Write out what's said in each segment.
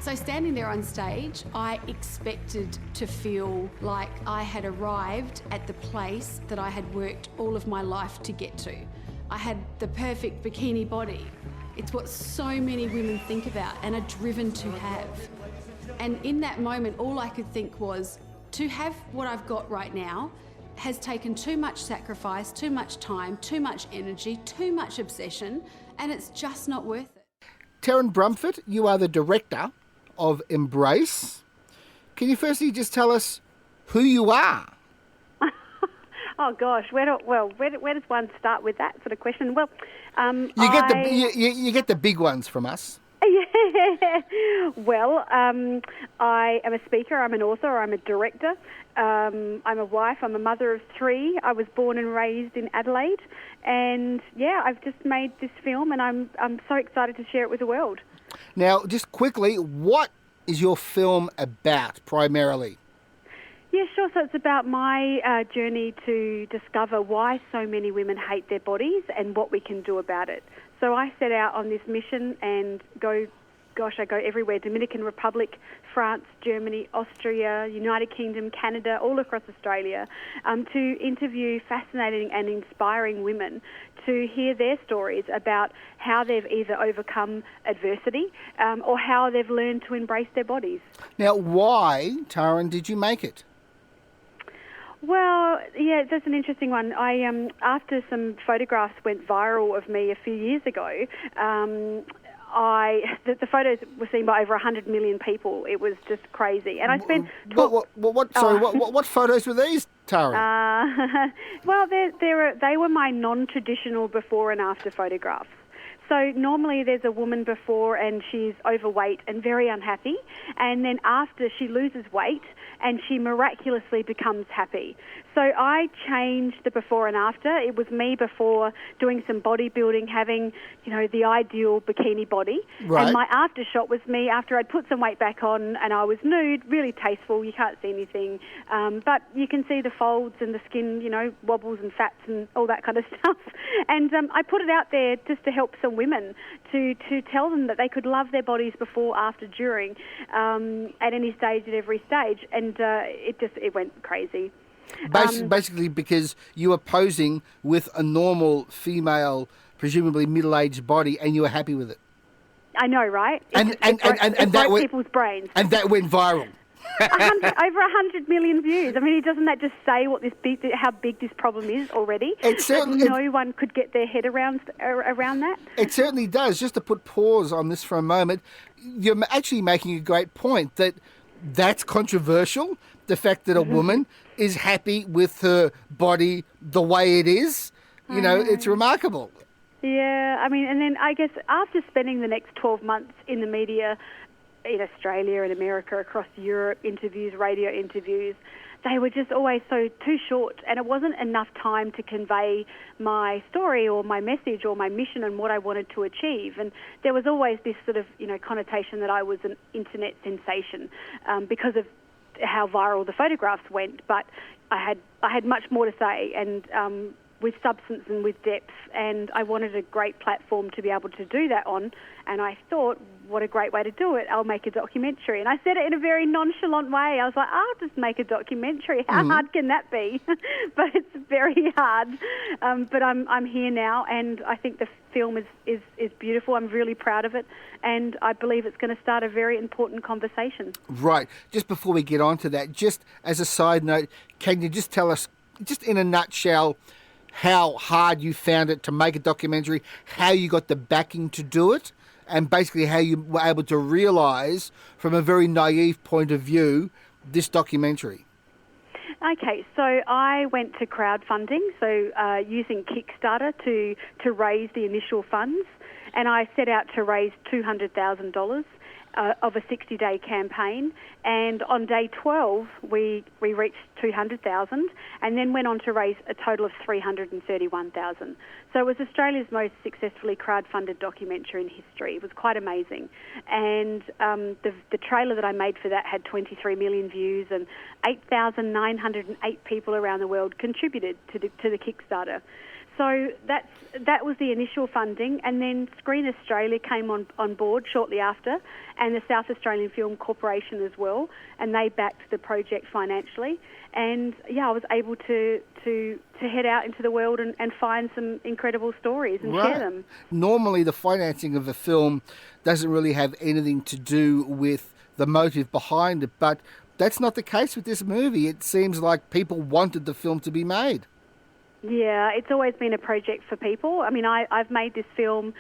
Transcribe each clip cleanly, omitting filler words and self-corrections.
So standing there on stage, I expected to feel like I had arrived at the place that I had worked all of my life to get to. I had the perfect bikini body. It's what so many women think about and are driven to have. And in that moment, all I could think was, to have what I've got right now has taken too much sacrifice, too much time, too much energy, too much obsession, and it's just not worth it. Taryn Brumfitt, you are the director of Embrace. Can you firstly just tell us who you are? Oh gosh, where does one start with that sort of question? Well, you get the big ones from us. Yeah. Well, I am a speaker, I'm an author, I'm a director, I'm a wife, I'm a mother of 3. I was born and raised in Adelaide, and I've just made this film, and I'm so excited to share it with the world. Now, just quickly, what is your film about primarily? Yeah, sure. So it's about my journey to discover why so many women hate their bodies and what we can do about it. So I set out on this mission and I go everywhere: Dominican Republic, France, Germany, Austria, United Kingdom, Canada, all across Australia, to interview fascinating and inspiring women to hear their stories about how they've either overcome adversity or how they've learned to embrace their bodies. Now, why, Taryn, did you make it? Well, yeah, that's an interesting one. I after some photographs went viral of me a few years ago, the photos were seen by over 100 million people. It was just crazy, and I spent. What photos were these, Taryn? Well, they were my non-traditional before and after photographs. So normally there's a woman before and she's overweight and very unhappy, and then after she loses weight and she miraculously becomes happy. So I changed the before and after. It was me before doing some bodybuilding, having, the ideal bikini body. Right. And my after shot was me after I'd put some weight back on and I was nude, really tasteful. You can't see anything, but you can see the folds and the skin, wobbles and fats and all that kind of stuff. And I put it out there just to help some women to tell them that they could love their bodies before, after, during, at any stage, at every stage. And it went crazy. Basically because you were posing with a normal female, presumably middle-aged body, and you were happy with it. I know, right? It broke people's brains. And that went viral. Over 100 million views. I mean, doesn't that just say how big this problem is already? No one could get their head around that. It certainly does. Just to put pause on this for a moment, you're actually making a great point that's controversial. The fact that a woman is happy with her body the way it is, it's remarkable. Yeah, I mean, and then I guess after spending the next 12 months in the media, in Australia and America, across Europe, interviews, radio interviews, they were just always too short, and it wasn't enough time to convey my story or my message or my mission and what I wanted to achieve. And there was always this sort of, connotation that I was an internet sensation because of how viral the photographs went. But I had much more to say, and with substance and with depth, and I wanted a great platform to be able to do that on, and I thought, what a great way to do it. I'll make a documentary. And I said it in a very nonchalant way. I was like, I'll just make a documentary. How hard can that be? But it's very hard. But I'm here now, and I think the film is beautiful. I'm really proud of it, and I believe it's going to start a very important conversation. Right. Just before we get on to that, just as a side note, can you just tell us, just in a nutshell, how hard you found it to make a documentary, how you got the backing to do it, and basically how you were able to realise, from a very naive point of view, this documentary? Okay, so I went to crowdfunding, using Kickstarter to raise the initial funds, and I set out to raise $200,000 of a 60-day campaign, and on day 12 we reached 200,000, and then went on to raise a total of 331,000. So it was Australia's most successfully crowdfunded documentary in history. It was quite amazing, and the trailer that I made for that had 23 million views, and 8,908 people around the world contributed to the Kickstarter. So So that was the initial funding, and then Screen Australia came on board shortly after, and the South Australian Film Corporation as well, and they backed the project financially. And I was able to head out into the world and find some incredible stories and share them. Normally, the financing of a film doesn't really have anything to do with the motive behind it, but that's not the case with this movie. It seems like people wanted the film to be made. Yeah, it's always been a project for people. I mean, I've made this film.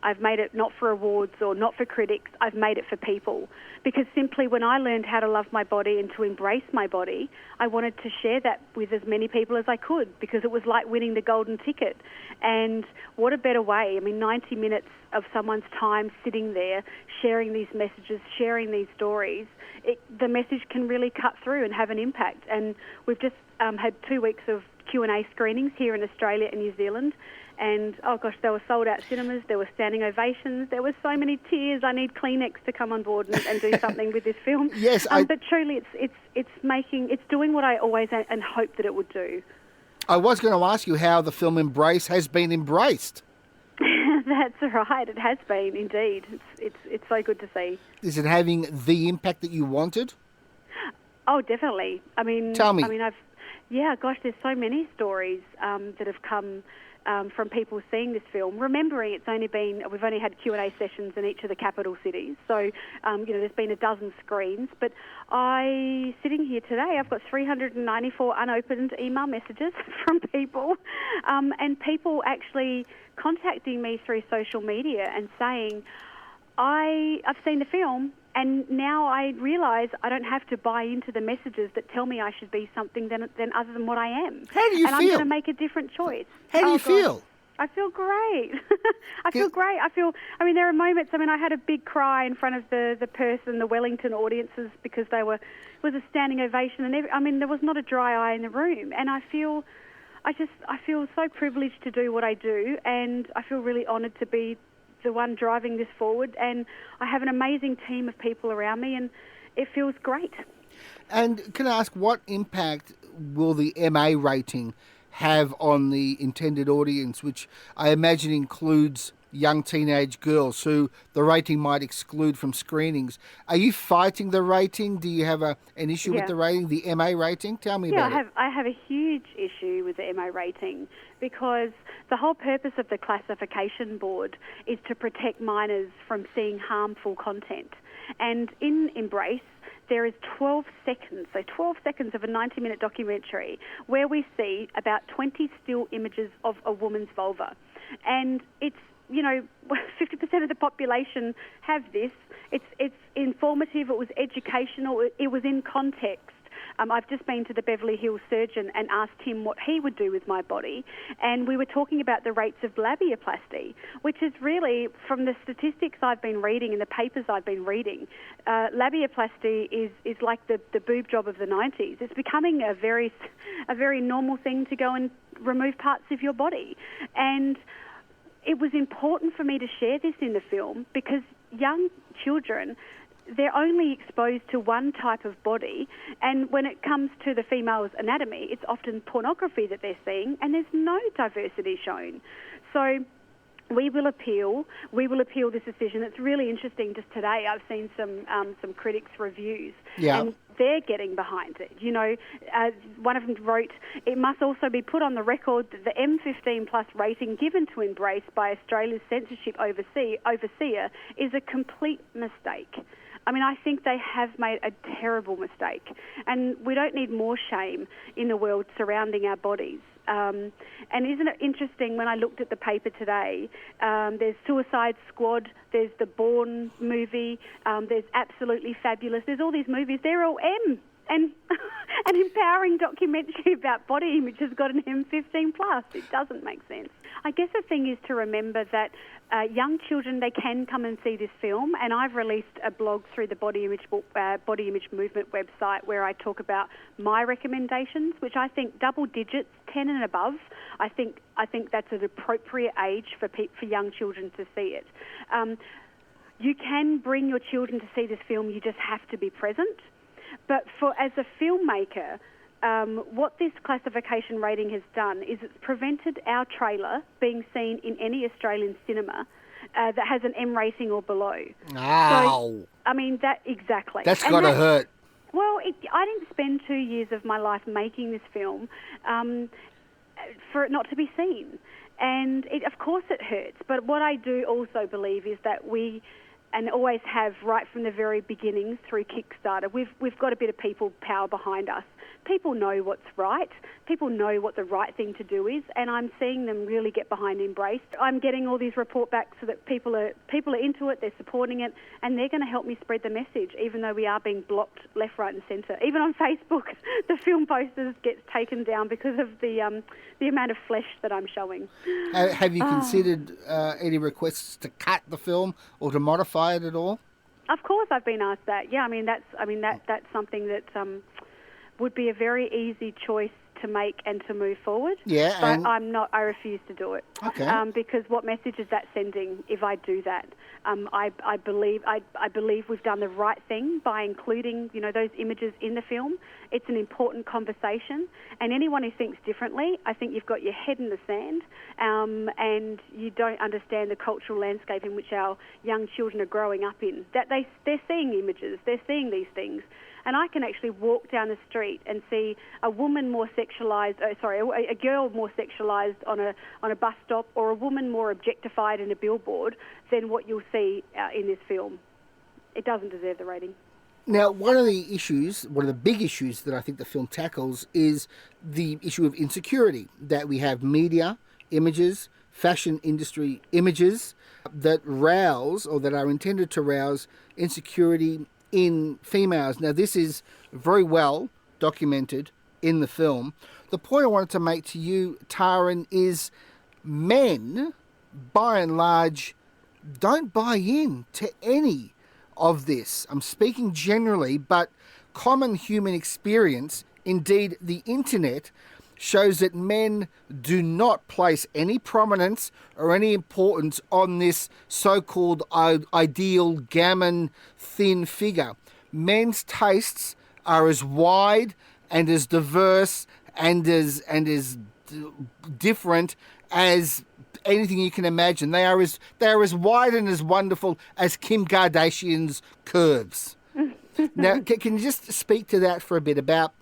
I've made it not for awards or not for critics. I've made it for people. Because simply when I learned how to love my body and to embrace my body, I wanted to share that with as many people as I could, because it was like winning the golden ticket. And what a better way. I mean, 90 minutes of someone's time sitting there, sharing these messages, sharing these stories, the message can really cut through and have an impact. And we've just had 2 weeks of Q&A screenings here in Australia and New Zealand. And, oh gosh, there were sold-out cinemas, there were standing ovations, there were so many tears. I need Kleenex to come on board and do something with this film. Yes, but truly it's doing what I always and hoped that it would do. I was going to ask you how the film Embrace has been embraced. That's right, it has been, indeed. It's so good to see. Is it having the impact that you wanted? Oh, definitely. I mean, tell me. There's so many stories that have come from people seeing this film. Remembering we've only had Q&A sessions in each of the capital cities, so there's been a dozen screens. But sitting here today, I've got 394 unopened email messages from people, and people actually contacting me through social media and saying, I've seen the film, and now I realise I don't have to buy into the messages that tell me I should be something than other than what I am. How do you feel? And I'm going to make a different choice. How do you feel? I feel great. I feel great. There are moments, I had a big cry in front of the Perth and the Wellington audiences because it was a standing ovation, and there was not a dry eye in the room. And I feel so privileged to do what I do, and I feel really honoured to be the one driving this forward, and I have an amazing team of people around me, and it feels great. And can I ask, what impact will the MA rating have on the intended audience, which I imagine includes young teenage girls who the rating might exclude from screenings? Are you fighting the rating? Do you have an issue with the rating, the MA rating? Tell me about it. I have a huge issue with the MA rating, because the whole purpose of the classification board is to protect minors from seeing harmful content. And in Embrace, there is 12 seconds of a 90-minute documentary where we see about 20 still images of a woman's vulva. And it's 50% of the population have this. It's informative. It was educational. It was in context. I've just been to the Beverly Hills surgeon and asked him what he would do with my body, and we were talking about the rates of labiaplasty, which is really, from the statistics I've been reading and the papers I've been reading, labiaplasty is like the boob job of the 90s. It's becoming a very normal thing to go and remove parts of your body. And it was important for me to share this in the film because young children, they're only exposed to one type of body, and when it comes to the female's anatomy, it's often pornography that they're seeing, and there's no diversity shown. So we will appeal this decision. It's really interesting. Just today I've seen some critics' reviews, and they're getting behind it. One of them wrote, "It must also be put on the record that the M15 plus rating given to Embrace by Australia's censorship overseer is a complete mistake." I think they have made a terrible mistake, and we don't need more shame in the world surrounding our bodies. And isn't it interesting, when I looked at the paper today, there's Suicide Squad, there's the Bourne movie, there's Absolutely Fabulous, there's all these movies, they're all M. And an empowering documentary about body image has got an M15 plus. It doesn't make sense. I guess the thing is to remember that young children, they can come and see this film, and I've released a blog through the Body Image Movement website where I talk about my recommendations, which I think double digits, 10 and above, I think that's an appropriate age for young children to see it. You can bring your children to see this film, you just have to be present. But as a filmmaker, what this classification rating has done is it's prevented our trailer being seen in any Australian cinema that has an M rating or below. Ow. So, I mean, exactly. That's got to hurt. Well, I didn't spend 2 years of my life making this film for it not to be seen. And of course it hurts. But what I do also believe is that we, and always have right from the very beginnings through Kickstarter, we've got a bit of people power behind us. People know what's right. People know what the right thing to do is, and I'm seeing them really get behind Embrace. I'm getting all these report backs so that people are into it, they're supporting it, and they're going to help me spread the message, even though we are being blocked left, right and centre. Even on Facebook, the film posters get taken down because of the amount of flesh that I'm showing. Have you considered any requests to cut the film or to modify it at all? Of course I've been asked that. Yeah, that's something that would be a very easy choice to make and to move forward. Yeah, but I refuse to do it. Okay. Because what message is that sending if I do that? I believe we've done the right thing by including, those images in the film. It's an important conversation, and anyone who thinks differently, I think you've got your head in the sand, and you don't understand the cultural landscape in which our young children are growing up in. That they're seeing images, they're seeing these things. And I can actually walk down the street and see a woman more sexualised, a girl more sexualised on a bus stop, or a woman more objectified in a billboard than what you'll see in this film. It doesn't deserve the rating. Now, one of the big issues that I think the film tackles is the issue of insecurity, that we have media images, fashion industry images that rouse, or that are intended to rouse, insecurity in females. Now, this is very well documented in the film. The point I wanted to make to you, Taryn, is men, by and large, don't buy in to any of this. I'm speaking generally, but common human experience, indeed the internet, shows that men do not place any prominence or any importance on this so-called ideal gammon thin figure. Men's tastes are as wide and as diverse and as different as anything you can imagine. They are as wide and as wonderful as Kim Kardashian's curves. Now, can you just speak to that for a bit about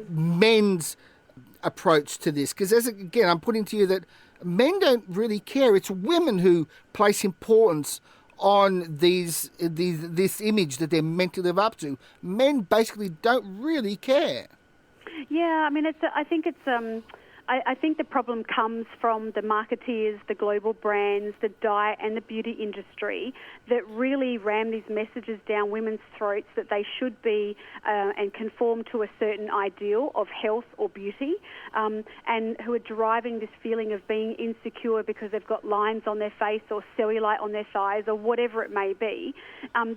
men's approach to this? Because again, I'm putting to you that men don't really care. It's women who place importance on this image that they're meant to live up to. Men basically don't really care. Yeah, I think the problem comes from the marketeers, the global brands, the diet and the beauty industry that really ram these messages down women's throats that they should be and conform to a certain ideal of health or beauty, and who are driving this feeling of being insecure because they've got lines on their face or cellulite on their thighs or whatever it may be.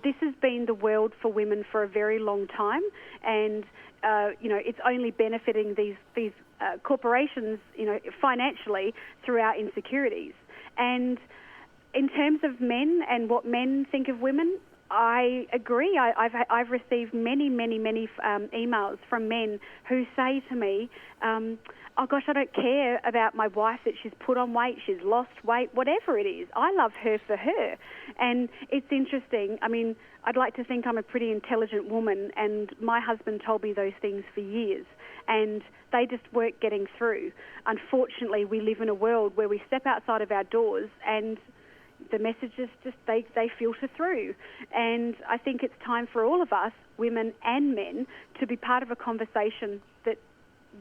This has been the world for women for a very long time, and it's only benefiting these corporations, financially through our insecurities. And in terms of men and what men think of women, I agree. I've received many emails from men who say to me, oh gosh, I don't care about my wife, that she's put on weight, she's lost weight, whatever it is. I love her for her. And it's interesting. I mean, I'd like to think I'm a pretty intelligent woman, and my husband told me those things for years, and they just weren't getting through. Unfortunately, we live in a world where we step outside of our doors and the messages they filter through. And I think it's time for all of us, women and men, to be part of a conversation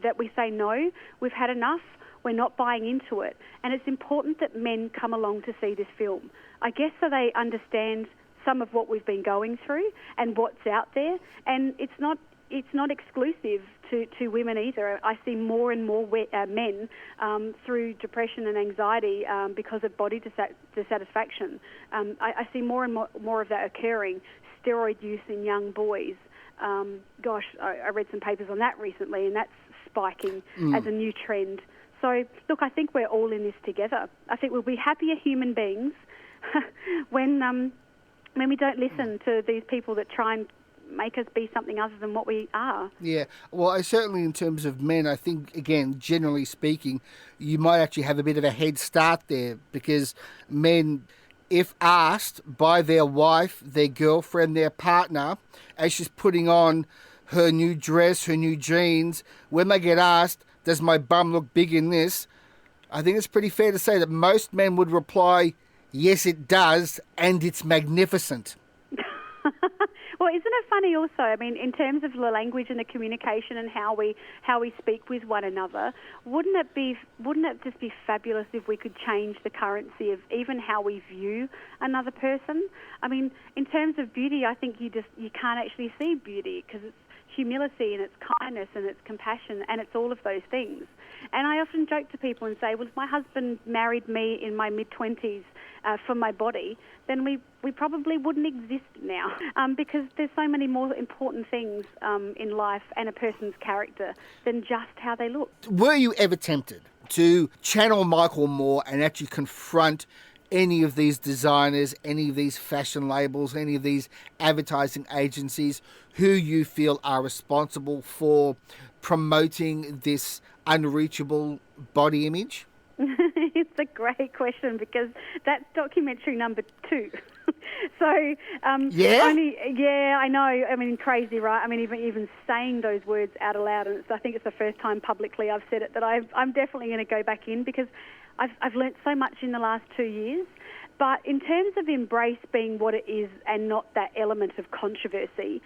that we say, no, we've had enough, we're not buying into it. And it's important that men come along to see this film, I guess, so they understand some of what we've been going through and what's out there. And it's not exclusive to women either. I see more and more men through depression and anxiety because of body dissatisfaction. I see more and more of that occurring. Steroid use in young boys. I read some papers on that recently, and that's spiking as a new trend. So, look, I think we're all in this together. I think we'll be happier human beings when we don't listen to these people that try and make us be something other than what we are. Yeah, well, certainly in terms of men, I think, again, generally speaking, you might actually have a bit of a head start there, because men, if asked by their wife, their girlfriend, their partner, as she's putting on her new dress, her new jeans, when they get asked, does my bum look big in this? I think it's pretty fair to say that most men would reply, yes, it does, and it's magnificent. Well, isn't it funny also? I mean, in terms of the language and the communication and how we speak with one another, wouldn't it just be fabulous if we could change the currency of even how we view another person? I mean, in terms of beauty, I think you can't actually see beauty, because it's humility and it's kindness and it's compassion and it's all of those things. And I often joke to people and say, well, if my husband married me in my mid-20s for my body, then we probably wouldn't exist now, because there's so many more important things in life and a person's character than just how they look. Were you ever tempted to channel Michael Moore and actually confront any of these designers, any of these fashion labels, any of these advertising agencies who you feel are responsible for promoting this unreachable body image? It's a great question, because that's documentary number 2. So, I know. I mean, crazy, right? I mean, even saying those words out aloud, and I think it's the first time publicly I've said it, that I'm definitely going to go back in, because I've learnt so much in the last 2 years. But in terms of embrace being what it is and not that element of controversy,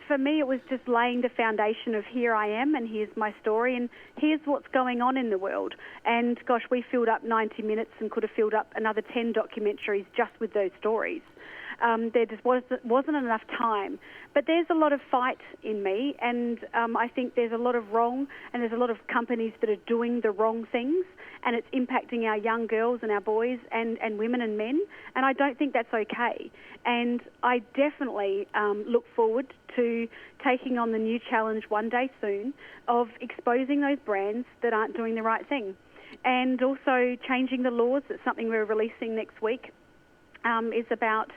for me, it was just laying the foundation of here I am and here's my story and here's what's going on in the world. And gosh, we filled up 90 minutes and could have filled up another 10 documentaries just with those stories. There just wasn't enough time. But there's a lot of fight in me, and I think there's a lot of wrong, and there's a lot of companies that are doing the wrong things, and it's impacting our young girls and our boys and women and men, and I don't think that's okay. And I definitely look forward to taking on the new challenge one day soon of exposing those brands that aren't doing the right thing, and also changing the laws. It's something we're releasing next week. Is about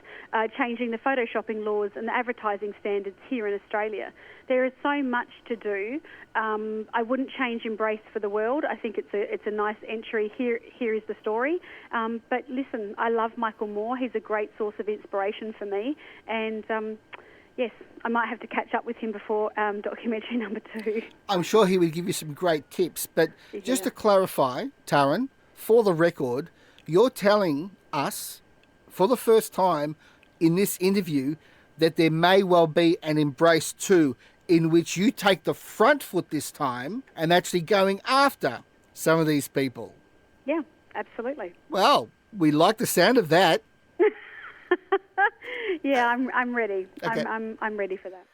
changing the photoshopping laws and the advertising standards here in Australia. There is so much to do. I wouldn't change Embrace for the world. I think it's a nice entry. Here is the story. But listen, I love Michael Moore. He's a great source of inspiration for me. And yes, I might have to catch up with him before documentary number 2. I'm sure he would give you some great tips. But just to clarify, Taryn, for the record, you're telling us for the first time in this interview that there may well be an Embrace 2 in which you take the front foot this time and actually going after some of these people. Yeah, absolutely. Well, we like the sound of that. Yeah, I'm ready. Okay. I'm ready for that.